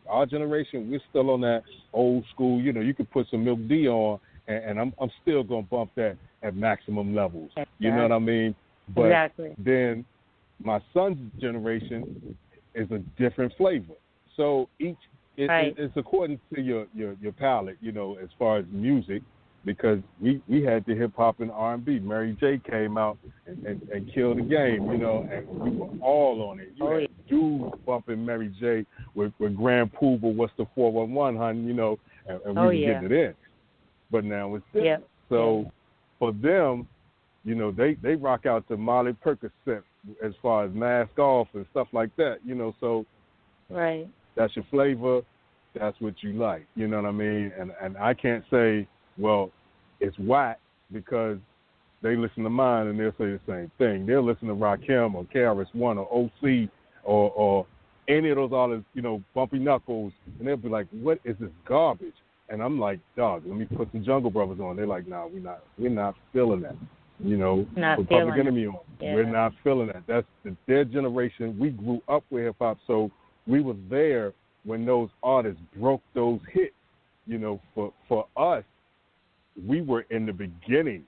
our generation, we're still on that old school. You know, you could put some Milk D on, and I'm still gonna bump that at maximum levels. You know what I mean? But then my son's generation is a different flavor. So it's according to your palate, you know, as far as music, because we had the hip hop and R&B. Mary J came out and killed the game, you know, and we were all on it. You had dudes bumping Mary J with Grand Poobah, what's the 411, hun, you know, and we were getting it in. But now it's different. So for them, you know, they rock out to Molly Percocet as far as Mask Off and stuff like that, you know, so that's your flavor, that's what you like, you know what I mean? And I can't say, well, it's whack because they listen to mine and they'll say the same thing. They'll listen to Rakim or KRS-One or OC or any of those artists, you know, Bumpy Knuckles, and they'll be like, what is this garbage? And I'm like, dog, let me put some Jungle Brothers on. They're like, nah, we're not feeling that. You know, put Public Enemy on. Yeah. We're not feeling that. That's their generation. We grew up with hip hop, so we was there when those artists broke those hits. You know, for us, we were in the beginning.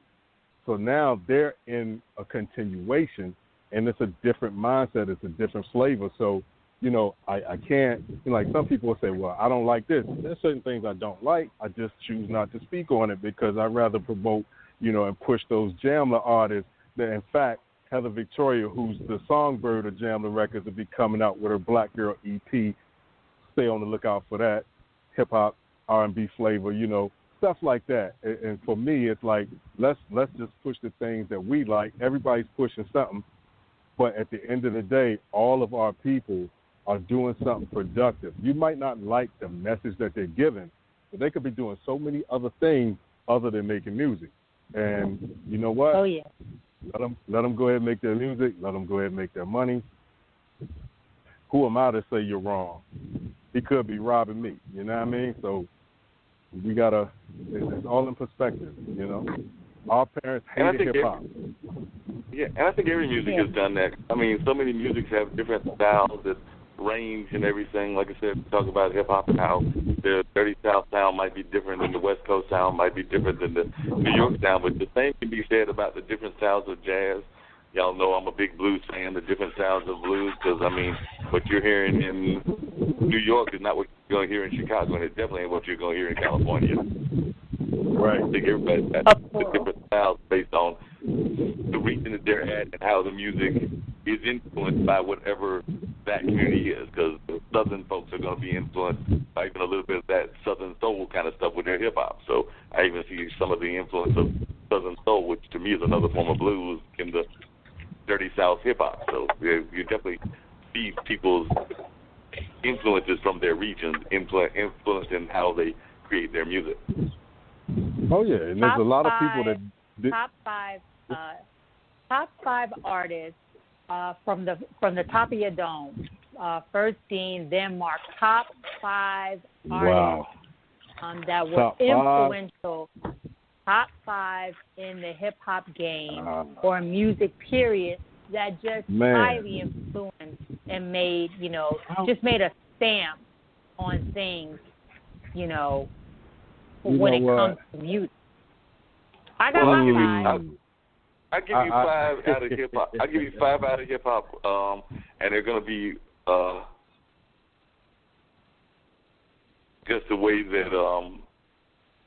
So now they're in a continuation, and it's a different mindset. It's a different flavor. So, you know, I can't, you know, like some people will say, well, I don't like this. There's certain things I don't like. I just choose not to speak on it because I'd rather promote, you know, and push those Jamla artists that, in fact, Heather Victoria, who's the songbird of Jamla Records, will be coming out with her Black Girl EP. Stay on the lookout for that. Hip-hop, R&B flavor, you know, stuff like that. And for me, it's like, let's just push the things that we like. Everybody's pushing something. But at the end of the day, all of our people are doing something productive. You might not like the message that they're giving, but they could be doing so many other things other than making music. And you know what? Oh, yeah. Let them go ahead and make their music. Let them go ahead and make their money. Who am I to say you're wrong? He could be robbing me. You know what I mean? So we got to, it's all in perspective, you know. Our parents hated hip-hop. Yeah, and I think every music has done that. I mean, so many musics have different styles that range and everything. Like I said, we talk about hip-hop and how the Dirty South sound might be different than the West Coast sound, might be different than the New York sound, but the same can be said about the different styles of jazz. Y'all know I'm a big blues fan, the different styles of blues, because, I mean, what you're hearing in New York is not what you're going to hear in Chicago, and it definitely ain't what you're going to hear in California. Right. I think everybody has the different styles based on the region that they're at and how the music is influenced by whatever that community is, because the Southern folks are going to be influenced by even a little bit of that Southern soul kind of stuff with their hip-hop. So I even see some of the influence of Southern soul, which to me is another form of blues, in the Dirty South hip-hop. So you definitely see people's influences from their regions influencing how they create their music. Oh, yeah, and there's a lot of people that... Top five artists from the top of your dome. First Dean, then Mark. Top 5 artists that were top influential. Top 5 in the hip-hop game or music, period, that just highly influenced and made, you know, just made a stamp on things, you know, when it comes to music. I got my 5. I give you 5 out of hip hop. I give you 5 out of hip hop, and they're going to be just the way that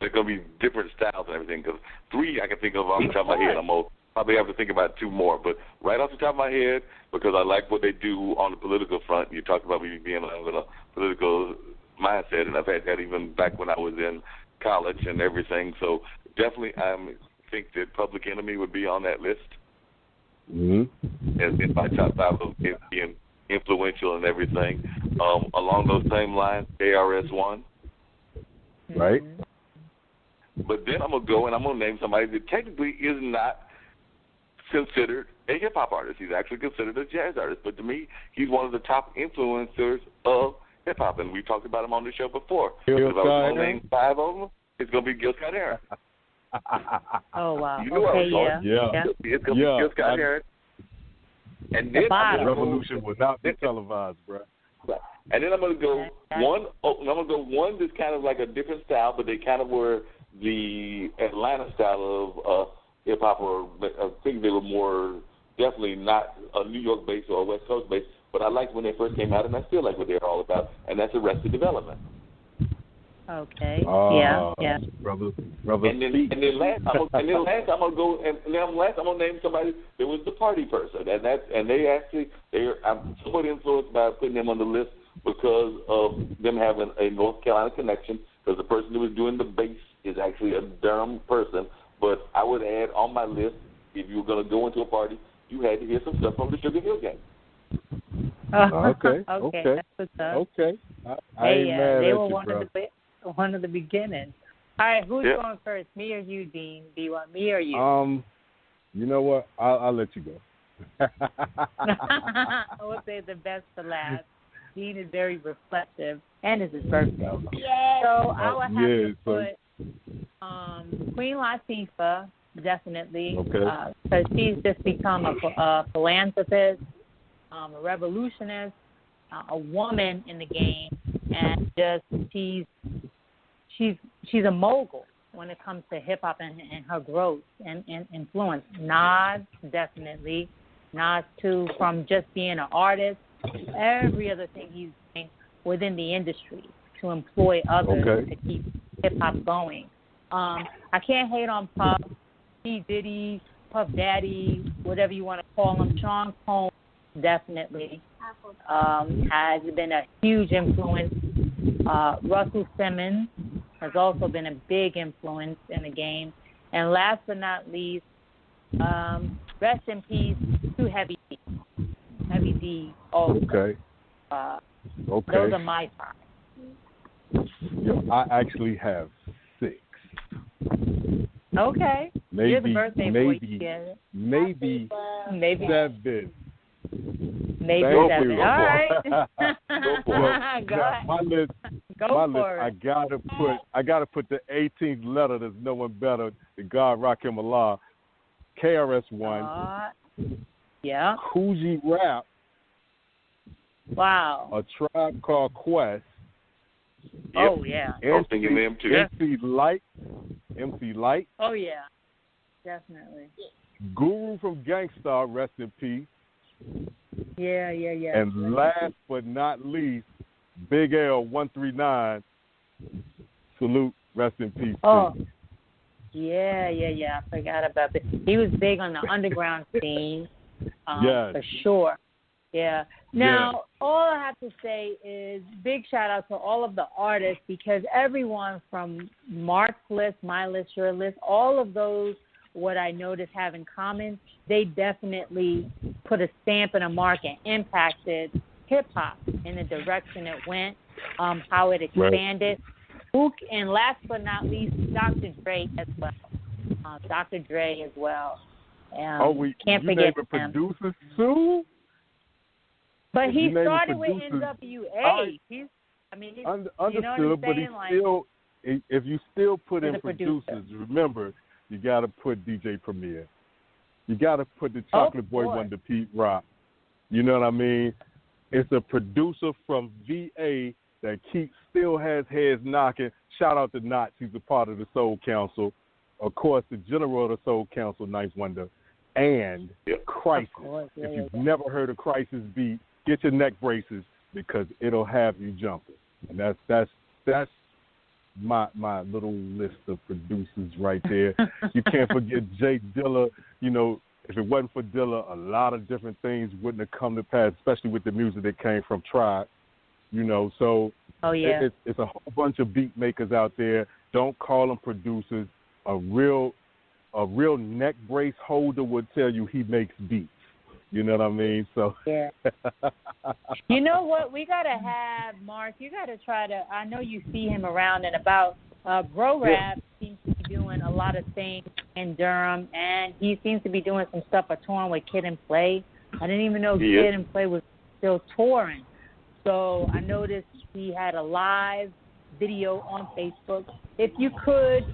they're going to be different styles and everything. Because 3 I can think of off the top of my head. I'm going to probably have to think about 2 more, but right off the top of my head, because I like what they do on the political front. You talked about me being with a political mindset, and I've had that even back when I was in college and everything. So definitely, I think that Public Enemy would be on that list. As in my top 5 of being influential and everything. Along those same lines, KRS-One. Right. But then I'm going to go and I'm going to name somebody that technically is not considered a hip-hop artist. He's actually considered a jazz artist. But to me, he's one of the top influencers of hip-hop. And we talked about him on the show before. If I was going to name 5 of them, it's going to be Gil Scott-Heron. Oh, wow. You knew I was going. It's going to be Gil Scott-Heron. And then the revolution will not be televised, bro. And then I'm gonna go one. I'm gonna go one that's kind of like a different style, but they kind of were the Atlanta style of hip hop, or I think they were more definitely not a New York based or a West Coast based. But I liked when they first came out, and I still like what they're all about, and that's Arrested Development. Okay. Yeah. Brother. And then last I'm gonna name somebody that was the party person, and I'm somewhat influenced by putting them on the list because of them having a North Carolina connection. Because the person who was doing the bass is actually a Durham person. But I would add on my list, if you were gonna go into a party, you had to hear some stuff from the Sugar Hill Gang. Okay. That's what's up. Okay. I ain't mad at they were you, one of the beginnings. All right, who's going first, me or you, Dean? Do you want me or you? You know what? I'll let you go. I will say the best for last. Dean is very reflective, and it's his birthday. So I will have to put Queen Latifah, definitely, because she's just become a philanthropist, a revolutionist, a woman in the game, and just she's a mogul when it comes to hip hop and her growth and influence. Nas, definitely. Nas too, from just being an artist, every other thing he's doing within the industry to employ others to keep hip hop going. I can't hate on Puff, P. Diddy, Puff Daddy, whatever you want to call him. Sean Combs, definitely, has been a huge influence. Russell Simmons has also been a big influence in the game. And last but not least, rest in peace to Heavy D. Heavy D also. Okay. Those are my five. I actually have 6. Okay. You're the birthday boy. Maybe 7. Maybe Thank 7. You. All right. Go ahead. My list. I gotta put the 18th letter. There's no one better than God Rakim Allah. KRS-One. Yeah. Coogee Rap. Wow. A Tribe Called Quest. Oh yeah. I'm thinking them too. MC Light. Oh yeah. Definitely. Guru from Gangstar, rest in peace. Yeah. And last but not least, Big L 139. Salute, rest in peace. Oh. Yeah. I forgot about that. He was big on the underground scene. For sure. Yeah. Now, all I have to say is big shout out to all of the artists, because everyone from Mark's list, my list, your list, all of those, what I noticed have in common, they definitely put a stamp and a mark and impacted hip-hop in the direction it went, how it expanded. Right. And last but not least, Dr. Dre as well. Can't forget him. Producers too? But he started with NWA. Understood, but he's still, if you still put in producers, remember, you got to put DJ Premier. You got to put the Chocolate Boy Wonder, Pete Rock. You know what I mean? It's a producer from VA that still has heads knocking. Shout out to Knots. He's a part of the Soul Council. Of course, the general of the Soul Council, Ninth Wonder. And Crisis. If you've never heard a Crisis beat, get your neck braces, because it'll have you jumping. And that's my little list of producers right there. You can't forget Jay Dilla. You know, if it wasn't for Dilla, a lot of different things wouldn't have come to pass, especially with the music that came from Tribe. You know, so it's a whole bunch of beat makers out there. Don't call them producers. A real neck brace holder would tell you he makes beats. You know what I mean? So You know what? We gotta have Mark. You gotta try to. I know you see him around and about. Bro Rap seems to be doing a lot of things in Durham, and he seems to be doing some stuff a touring with Kid and Play. I didn't even know Kid and Play was still touring. So I noticed he had a live video on Facebook. If you could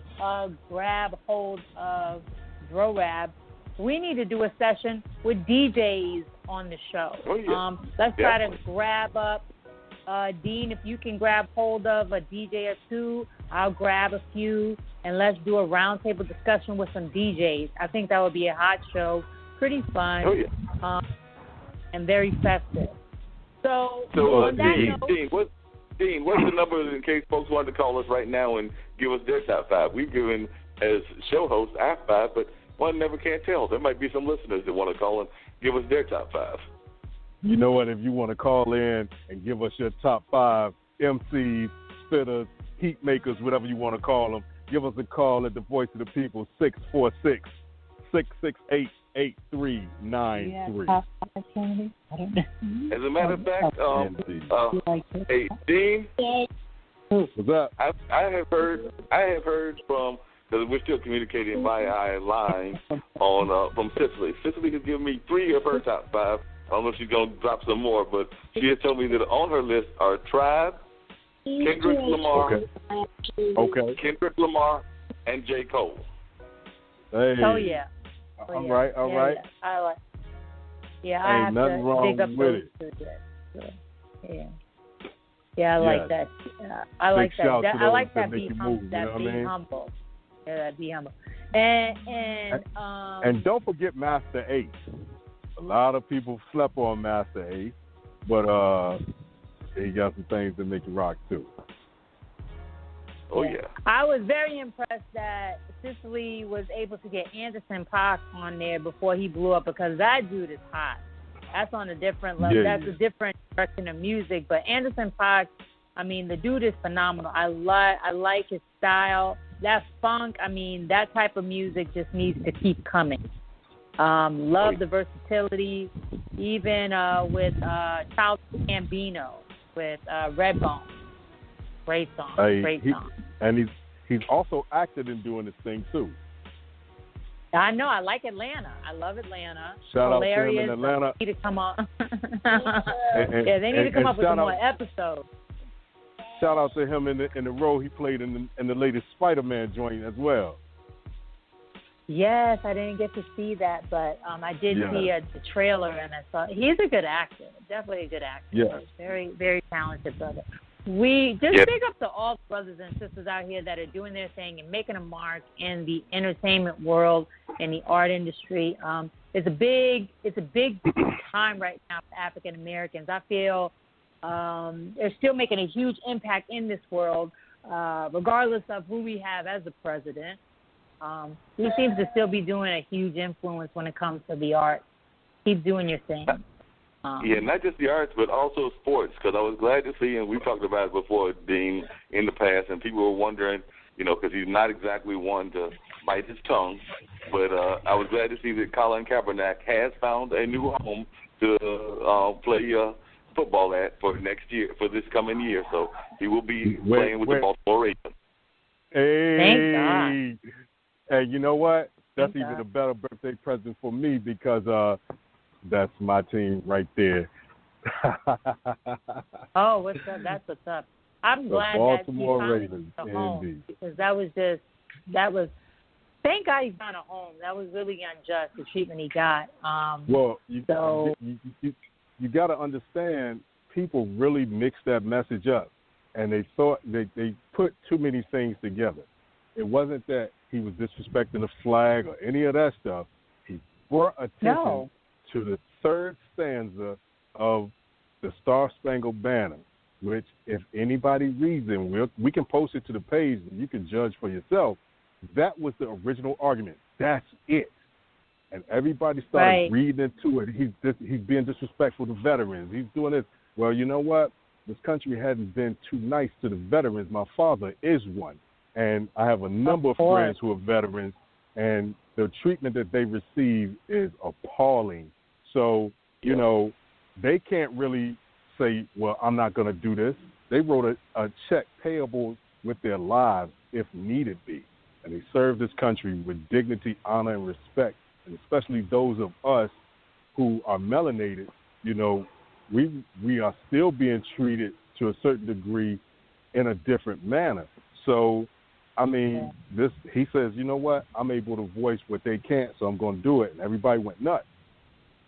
grab hold of Bro Rap, we need to do a session with DJs on the show. Let's try to grab up Dean, if you can grab hold of a DJ or two, I'll grab a few, and let's do a roundtable discussion with some DJs. I think that would be a hot show, pretty fun, and very festive. So on that note, Dean, what's the number in case folks wanted to call us right now and give us their top 5? We've given, as show hosts, our 5, but one never can tell. There might be some listeners that want to call and give us their top 5. You know what? If you want to call in and give us your top 5 MCs, spitters, heat makers, whatever you want to call them, give us a call at the Voice of the People, 646-668-8393. As a matter of fact, hey, Dean, what's up? I have heard from, because we're still communicating via line from Cicely. Cicely has given me 3 of her top 5. I don't know if she's going to drop some more, but she has told me that on her list are Tribe, Kendrick Lamar, Kendrick Lamar, and J. Cole. Hey. Oh, yeah. All right. Yeah, I have nothing to wrong dig up with those it. two. Yeah, I like that. I like that. I like that. Be humble. Humble. Yeah, that be humble. And don't forget Master Ace. A lot of people slept on Master Ace, but he got some things that make you rock too. Oh yeah. I was very impressed that Cicely was able to get Anderson .Paak on there before he blew up, because that dude is hot. That's on a different level. That's a different direction of music. But Anderson .Paak, I mean, the dude is phenomenal. I like his style. That funk, I mean, that type of music just needs to keep coming. Love the versatility, even with Childish Gambino, with Redbone. Great song. Song. And he's also acted in doing this thing too. I know. I like Atlanta. I love Atlanta. Shout Hilarious. out to him in Atlanta. They need to come on. They need to come up with some more episodes. Shout out to him in the role he played in the latest Spider-Man joint as well. Yes, I didn't get to see that, but I did see the trailer, and I saw he's a good actor. Definitely a good actor. Yeah. Very, very talented brother. We just big up to all the brothers and sisters out here that are doing their thing and making a mark in the entertainment world and the art industry. It's a big time right now for African Americans. I feel they're still making a huge impact in this world, regardless of who we have as the president. He seems to still be doing a huge influence when it comes to the art. Keep doing your thing. Not just the arts, but also sports, because I was glad to see, and we talked about it before, Dean, in the past, and people were wondering, because he's not exactly one to bite his tongue, but I was glad to see that Colin Kaepernick has found a new home to play football at for next year, for this coming year, so he will be playing with the Baltimore Ravens. Hey. Thank God. Hey, you know what? That's even a better birthday present for me, because that's my team right there. Oh, what's up? That's what's up. I'm glad Baltimore that he Ravens, found a home, indeed. because thank God he found a home. That was really unjust, the treatment he got. You got to understand, people really mixed that message up, and they thought they put too many things together. It wasn't that he was disrespecting the flag or any of that stuff. He brought attention to the third stanza of the Star-Spangled Banner, which, if anybody reads it, we can post it to the page and you can judge for yourself. That was the original argument. That's it. And everybody started reading into it. He's being disrespectful to veterans. He's doing this. Well, you know what? This country hadn't been too nice to the veterans. My father is one. And I have a number of friends who are veterans, and the treatment that they receive is appalling. So, they can't really say, well, I'm not going to do this. They wrote a check payable with their lives if needed be. And they served this country with dignity, honor, and respect. And especially those of us who are melanated, we are still being treated to a certain degree in a different manner. So, he says, you know what? I'm able to voice what they can't, so I'm going to do it. And everybody went nuts.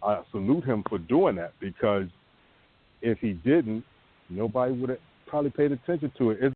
I salute him for doing that, because if he didn't, nobody would have probably paid attention to it.